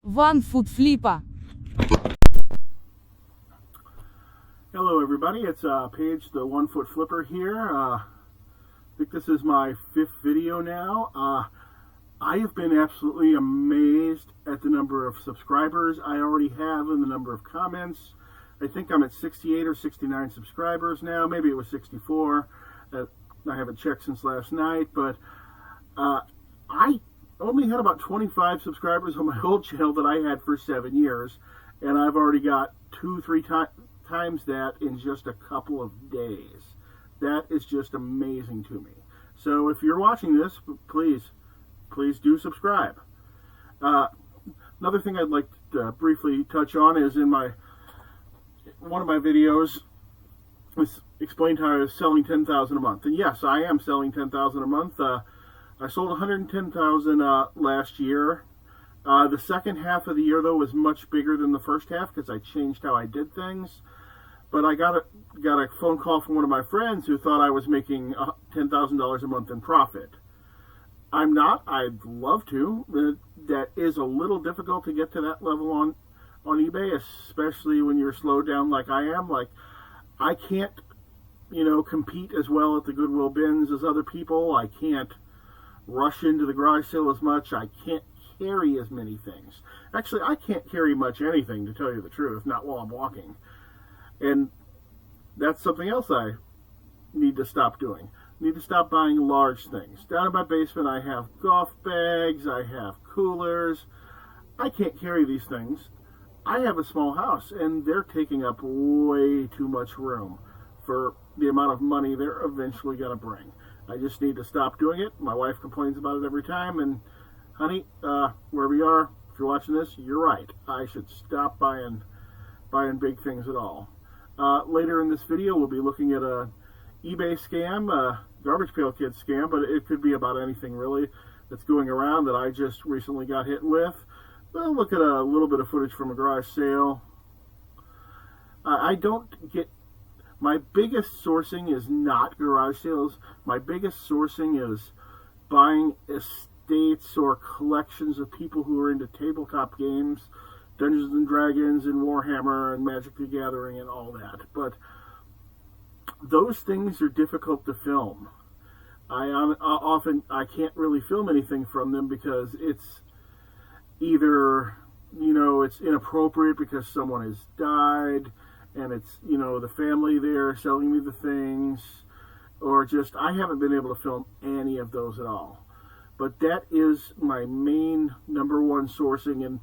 onefootflipper. Hello everybody, it's Paige the 1 Foot Flipper here. I think this is my 5th video now. I have been absolutely amazed at the number of subscribers I already have and the number of comments. I think I'm at 68 or 69 subscribers now. Maybe it was 64. I haven't checked since last night, but I only had about 25 subscribers on my old channel that I had for 7 years, and I've already got 2-3 times that in just a couple of days. That is just amazing to me. So if you're watching this, please do subscribe. Another thing I'd like to briefly touch on is in one of my videos explained how I was selling $10,000 a month. And yes, I am selling $10,000 a month. I sold $110,000 last year. The second half of the year, though, was much bigger than the first half because I changed how I did things. But I got a phone call from one of my friends who thought I was making $10,000 a month in profit. I'm not. I'd love to. That is a little difficult to get to that level on eBay, especially when you're slowed down like I am. Like, I can't, compete as well at the Goodwill bins as other people. I can't rush into the garage sale as much. I can't carry as many things. Actually, I can't carry much anything, to tell you the truth, not while I'm walking. And that's something else I need to stop doing. I need to stop buying large things. Down in my basement, I have golf bags, I have coolers. I can't carry these things. I have a small house, and they're taking up way too much room for the amount of money they're eventually going to bring. I just need to stop doing it. My wife complains about it every time, and honey, wherever you are, if you're watching this, you're right. I should stop buying big things at all. Later in this video, we'll be looking at a eBay scam, Garbage Pail Kids Scam, but it could be about anything really that's going around that I just recently got hit with. We'll look at a little bit of footage from a garage sale. My biggest sourcing is not garage sales. My biggest sourcing is buying estates or collections of people who are into tabletop games, Dungeons and Dragons and Warhammer and Magic the Gathering and all that. But those things are difficult to film. I can't really film anything from them because it's either, it's inappropriate because someone has died and it's, the family there selling me the things, or just I haven't been able to film any of those at all. But that is my main number one sourcing, and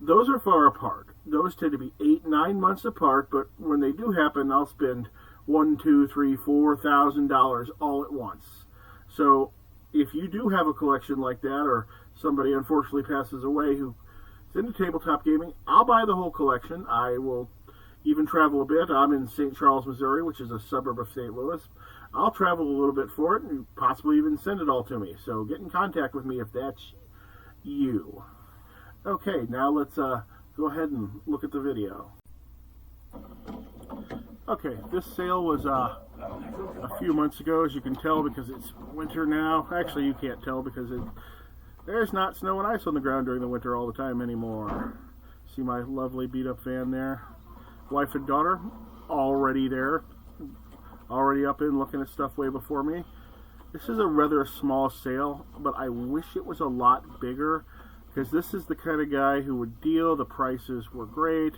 those are far apart. Those tend to be 8-9 months apart, but when they do happen, I'll spend $1,000, $2,000, $3,000, $4,000 all at once. So if you do have a collection like that, or somebody unfortunately passes away who's into tabletop gaming, I'll buy the whole collection. I will even travel a bit. I'm in St. Charles, Missouri, which is a suburb of St. Louis. I'll travel a little bit for it and possibly even send it all to me. So get in contact with me if that's you. Okay, now let's go ahead and look at the video. Okay, this sale was a few months ago, as you can tell, because it's winter now. Actually, you can't tell because there's not snow and ice on the ground during the winter all the time anymore. See my lovely beat-up van there? Wife and daughter already there, already up in looking at stuff way before me. This is a rather small sale, but I wish it was a lot bigger, because this is the kind of guy who would deal. The prices were great,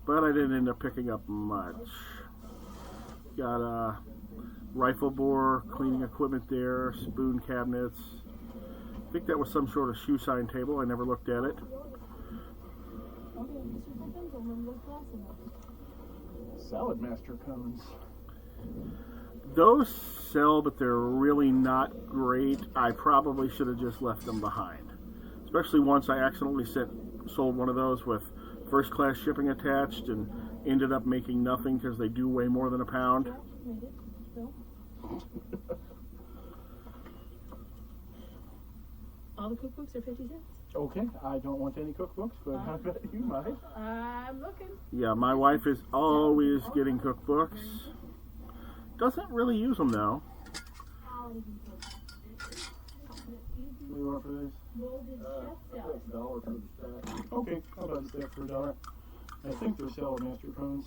but I didn't end up picking up much. Got a rifle bore, cleaning equipment there, spoon cabinets. I think that was some sort of shoe sign table. I never looked at it. Salad Master cones. Those sell, but they're really not great. I probably should have just left them behind. Especially once I accidentally sold one of those with first class shipping attached and ended up making nothing because they do weigh more than a pound. All the cookbooks are 50 cents. Okay, I don't want any cookbooks, but I bet you might. I'm looking. Yeah, my wife is always getting cookbooks. Doesn't really use them though. What do you want for this? $1 for the stack. Okay, how about the stack for $1? I think they're salad master cones.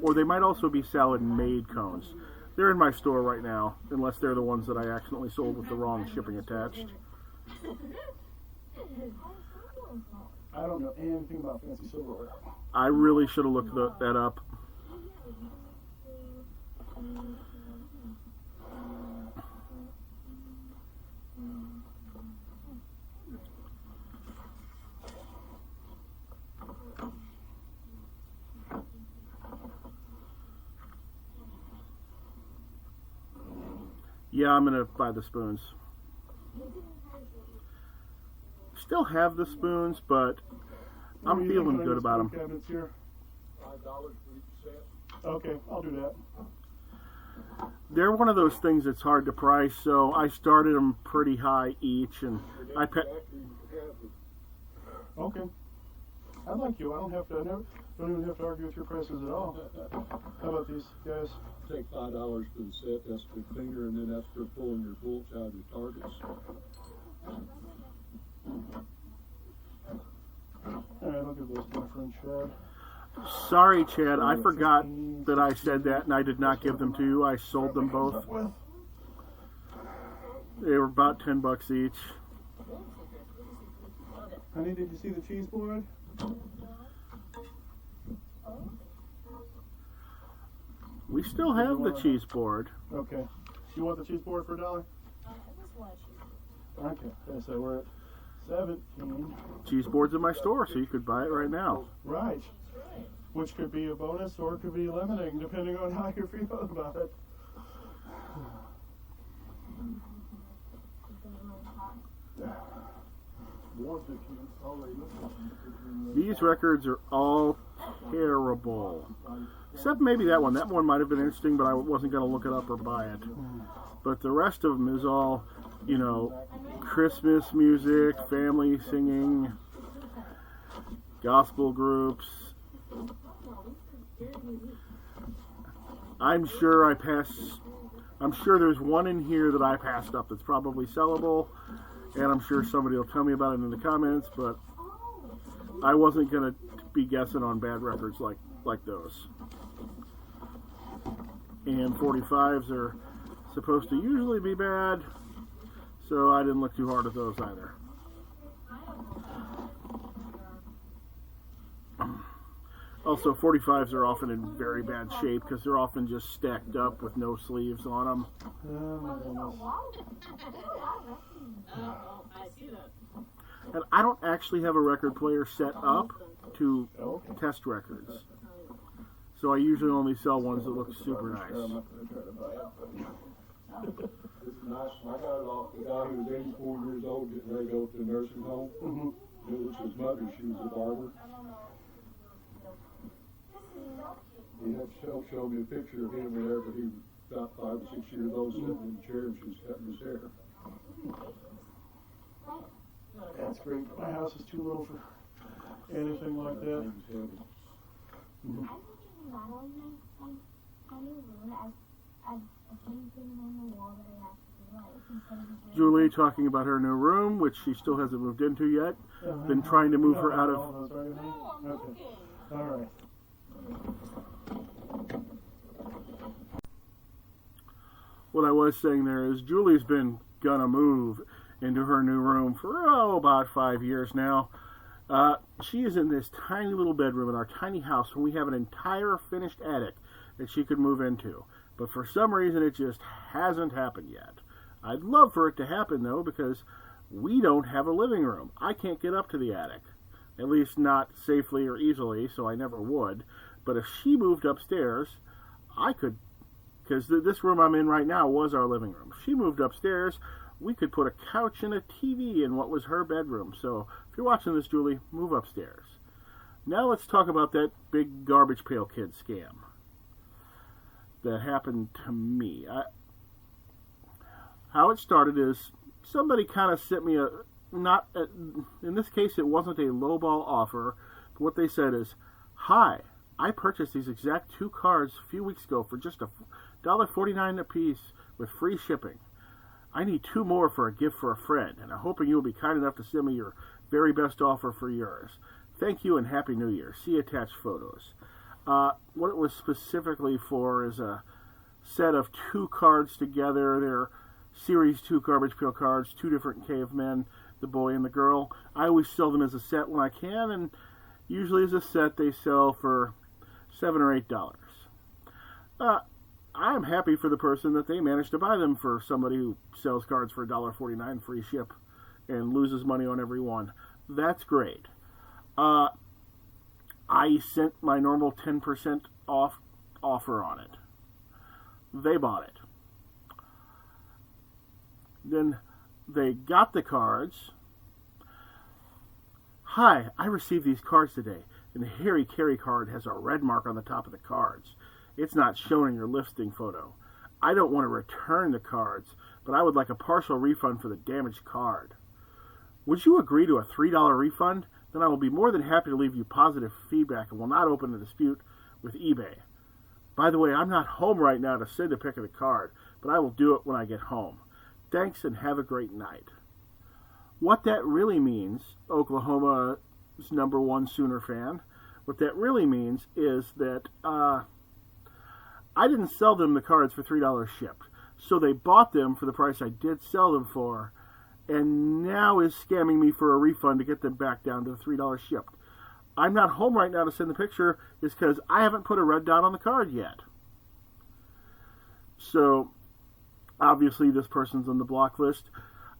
Or they might also be salad made cones. They're in my store right now, unless they're the ones that I accidentally sold with the wrong shipping attached. I don't know anything about fancy silverware. I really should have looked that up. Yeah, I'm going to buy the spoons. Still have the spoons, but I'm feeling good about them. Here? $5 for each set. Okay, I'll do that. They're one of those things that's hard to price, so I started them pretty high each, and I Okay. I like you. I don't even have to argue with your prices at all. How about these guys? Take $5 for the set. That's for finger, and then that's for pulling your bolts out of your targets. All right, I'll give those to my friend Chad. Sorry, Chad, I forgot that I said that, and I did not give them to you. I sold them both. They were about $10 each. Honey, did you see the cheese board? We still have the cheese board. Okay. You want the cheese board for $1? Okay. So we're at 17. Cheese board's in my store, so you could buy it right now. Right. Which could be a bonus or it could be limiting, depending on how you're feeling about it. These records are all terrible. Except maybe that one. That one might have been interesting, but I wasn't going to look it up or buy it. But the rest of them is all, you know, Christmas music, family singing, gospel groups. I'm sure there's one in here that I passed up that's probably sellable, and I'm sure somebody will tell me about it in the comments, but I wasn't going to be guessing on bad records like those. And 45s are supposed to usually be bad, so I didn't look too hard at those either. Also, 45s are often in very bad shape because they're often just stacked up with no sleeves on them. And I don't actually have a record player set up to test records. So I usually only sell ones that look super nice. It's nice. I got it off the guy who was 84 years old getting ready to go to the nursing home. It was his mother. She was a barber. He had showed me a picture of him whenever he was about 5 or 6 years old, sitting in the chair, and she was cutting his hair. That's great. My house is too little for anything like that. Julie talking about her new room, which she still hasn't moved into yet. Been trying to move her out of... Okay. All right. What I was saying there is Julie's been gonna move into her new room for about 5 years now. She is in this tiny little bedroom in our tiny house, and we have an entire finished attic that she could move into. But for some reason, it just hasn't happened yet. I'd love for it to happen, though, because we don't have a living room. I can't get up to the attic, at least not safely or easily, so I never would. But if she moved upstairs, I could, because this room I'm in right now was our living room. If she moved upstairs, we could put a couch and a TV in what was her bedroom. So if you're watching this, Julie, move upstairs. Now let's talk about that big Garbage Pail Kids scam that happened to me. How it started is somebody kind of sent me in this case it wasn't a lowball offer, but what they said is, "Hi, I purchased these exact 2 cards a few weeks ago for just $1.49 a piece with free shipping. I need 2 more for a gift for a friend, and I'm hoping you'll be kind enough to send me your very best offer for yours. Thank you and Happy New Year. See attached photos. What it was specifically for is a set of 2 cards together. They're Series 2 Garbage Pail cards, 2 different cavemen, the boy and the girl. I always sell them as a set when I can, and usually as a set they sell for $7 or $8. I'm happy for the person that they managed to buy them for somebody who sells cards for $1.49 free ship and loses money on every one. That's great. I sent my normal 10% off offer on it. They bought it. Then they got the cards. Hi, I received these cards today, and the Harry Carey card has a red mark on the top of the cards. It's not shown in your listing photo. I don't want to return the cards, but I would like a partial refund for the damaged card. Would you agree to a $3 refund? Then I will be more than happy to leave you positive feedback and will not open a dispute with eBay. By the way, I'm not home right now to send a pic of the card, but I will do it when I get home. Thanks and have a great night. What that really means, Oklahoma's #1 Sooner fan, what that really means is that I didn't sell them the cards for $3 shipped. So they bought them for the price I did sell them for, and now is scamming me for a refund to get them back down to $3 shipped. I'm not home right now to send the picture is because I haven't put a red dot on the card yet. So obviously this person's on the block list.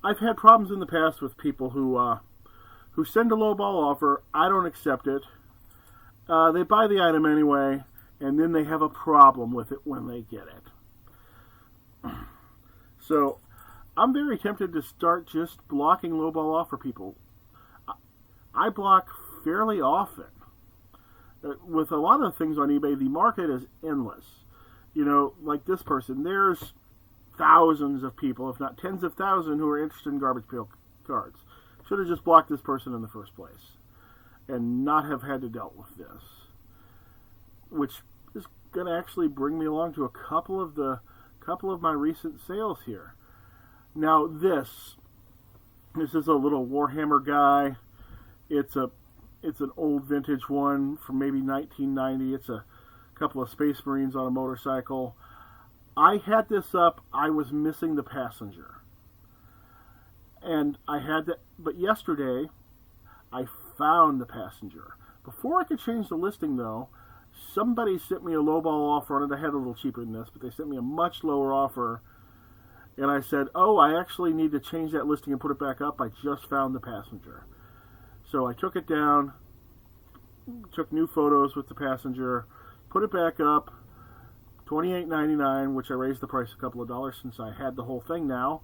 I've had problems in the past with people who send a lowball offer. I don't accept it. They buy the item anyway, and then they have a problem with it when they get it. So I'm very tempted to start just blocking lowball offer people. I block fairly often. With a lot of things on eBay, the market is endless. You know, like this person, there's thousands of people, if not tens of thousands, who are interested in Garbage Pail cards. Should have just blocked this person in the first place and not have had to deal with this, which is going to actually bring me along to a couple of my recent sales here. Now this is a little Warhammer guy. It's an old vintage one from maybe 1990. It's a couple of Space Marines on a motorcycle. I had this up. I was missing the passenger. And I had that, but yesterday I found the passenger. Before I could change the listing though, somebody sent me a lowball offer on it. I had a little cheaper than this, but they sent me a much lower offer. And I said, oh, I actually need to change that listing and put it back up. I just found the passenger. So I took it down, took new photos with the passenger, put it back up, $28.99, which I raised the price a couple of dollars since I had the whole thing now.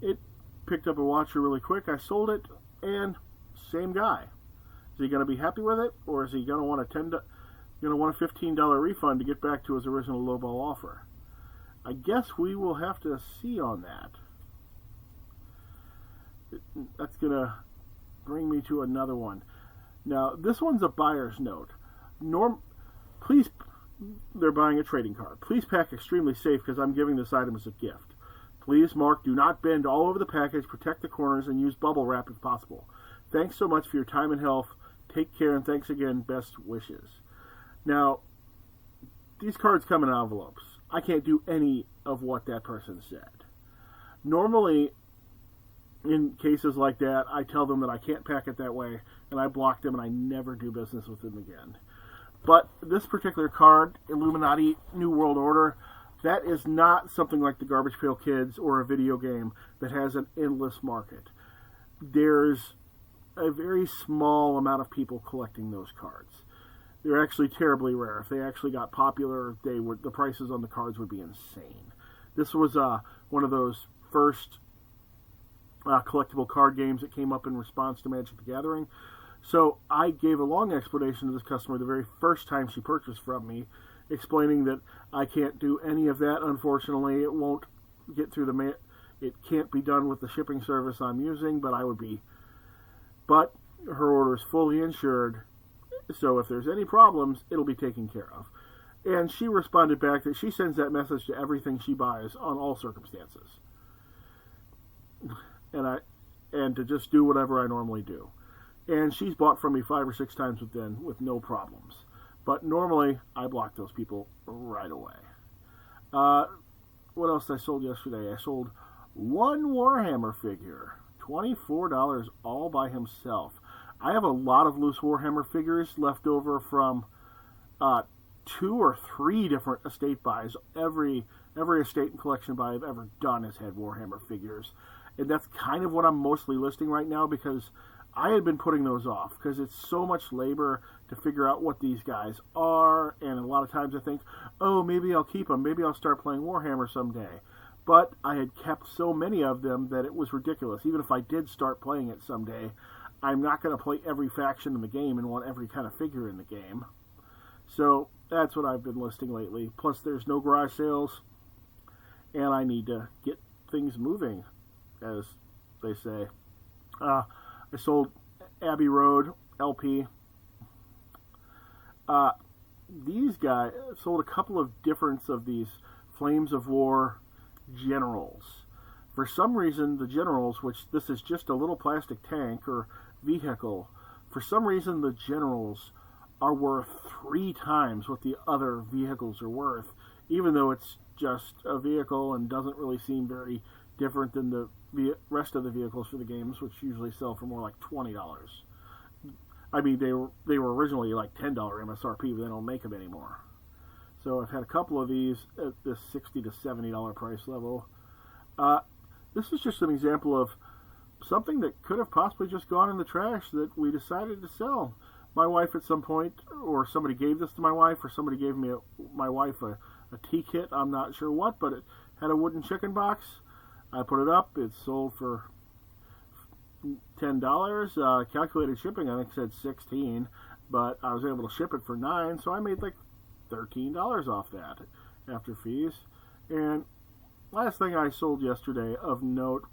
It picked up a watcher really quick. I sold it, and same guy. Is he going to be happy with it, or is he going to want a $15 refund to get back to his original lowball offer? I guess we will have to see on that. That's going to bring me to another one. Now, this one's a buyer's note. Please, they're buying a trading card. Please pack extremely safe because I'm giving this item as a gift. Please, Mark, do not bend all over the package, protect the corners, and use bubble wrap if possible. Thanks so much for your time and health. Take care, and thanks again. Best wishes. Now, these cards come in envelopes. I can't do any of what that person said. Normally, in cases like that, I tell them that I can't pack it that way, and I block them, and I never do business with them again. But this particular card, Illuminati New World Order, that is not something like the Garbage Pail Kids or a video game that has an endless market. There's a very small amount of people collecting those cards. They're actually terribly rare. If they actually got popular, the prices on the cards would be insane. This was one of those first collectible card games that came up in response to Magic the Gathering. So I gave a long explanation to this customer the very first time she purchased from me, explaining that I can't do any of that. Unfortunately, it won't get through the mail. It can't be done with the shipping service I'm using, but But her order is fully insured, so if there's any problems, it'll be taken care of. And she responded back that she sends that message to everything she buys on all circumstances. And to just do whatever I normally do. And she's bought from me 5 or 6 times with no problems. But normally, I block those people right away. What else I sold yesterday? I sold one Warhammer figure. $24 all by himself. I have a lot of loose Warhammer figures left over from 2 or 3 different estate buys. Every estate and collection buy I've ever done has had Warhammer figures. And that's kind of what I'm mostly listing right now, because I had been putting those off because it's so much labor to figure out what these guys are, and a lot of times I think, oh, maybe I'll keep them, maybe I'll start playing Warhammer someday. But I had kept so many of them that it was ridiculous. Even if I did start playing it someday, I'm not going to play every faction in the game and want every kind of figure in the game. So that's what I've been listing lately. Plus there's no garage sales, and I need to get things moving, as they say. I sold Abbey Road LP. These guys sold a couple of different of these Flames of War generals. For some reason, the generals, which this is just a little plastic tank or vehicle, for some reason the generals are worth 3 times what the other vehicles are worth, even though it's just a vehicle and doesn't really seem very different than the rest of the vehicles for the games, which usually sell for more like $20. I mean, they were originally like $10 MSRP, but they don't make them anymore. So I've had a couple of these at this $60 to $70 price level. This is just an example of something that could have possibly just gone in the trash that we decided to sell. My wife at some point, or somebody gave this to my wife, or somebody gave me my wife a tea kit, I'm not sure what, but it had a wooden chicken box. I put it up. It sold for $10. Calculated shipping, I think, said $16, but I was able to ship it for $9, so I made like $13 off that after fees. And last thing I sold yesterday of note,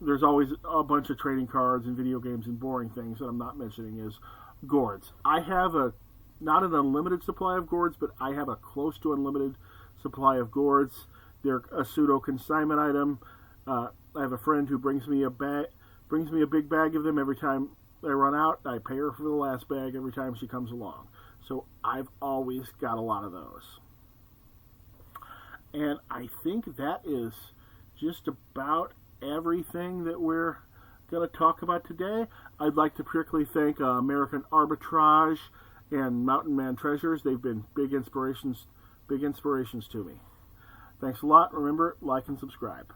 there's always a bunch of trading cards and video games and boring things that I'm not mentioning, is gourds. I have not an unlimited supply of gourds, but I have a close to unlimited supply of gourds. They're a pseudo consignment item. I have a friend who brings me a big bag of them every time I run out. I pay her for the last bag every time she comes along. So I've always got a lot of those. And I think that is just about everything that we're going to talk about today. I'd like to particularly thank American Arbitrage and Mountain Man Treasures. They've been big inspirations to me. Thanks a lot. Remember, like and subscribe.